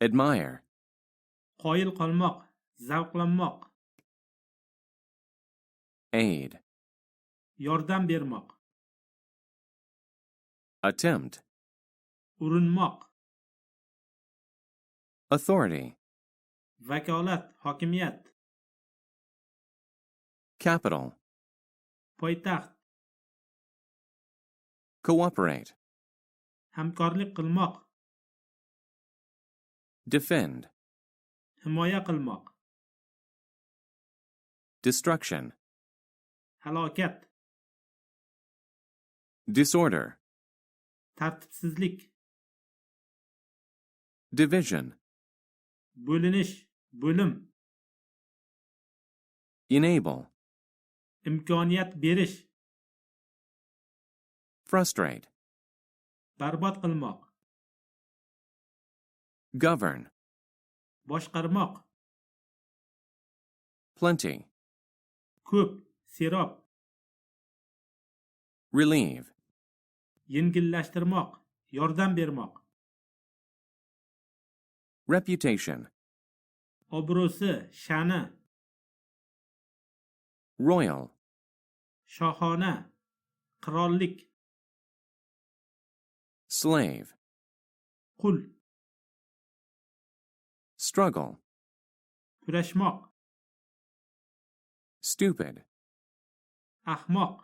admire, qoyil qolmoq, zavqlanmoq, aid, yordam bermoq, attempt, urinmoq, authority, vakolat, hokimiyat, capital, poytaxt, cooperate, hamkorlik qilmoq, defend, himoya qilmoq, destruction, halokat, disorder, tartibsizlik, division, bo'linish, bo'lim, enable, imkoniyat berish, frustrate, barbod qilmoq, govern, boshqarmoq, plenty, ko'p, serob, relieve, yengillashtirmoq, yordam bermoq, reputation, obro'si, sha'ni, royal, shohona, qirollik, slave, qul, struggle, kurashmoq, stupid, ahmoq,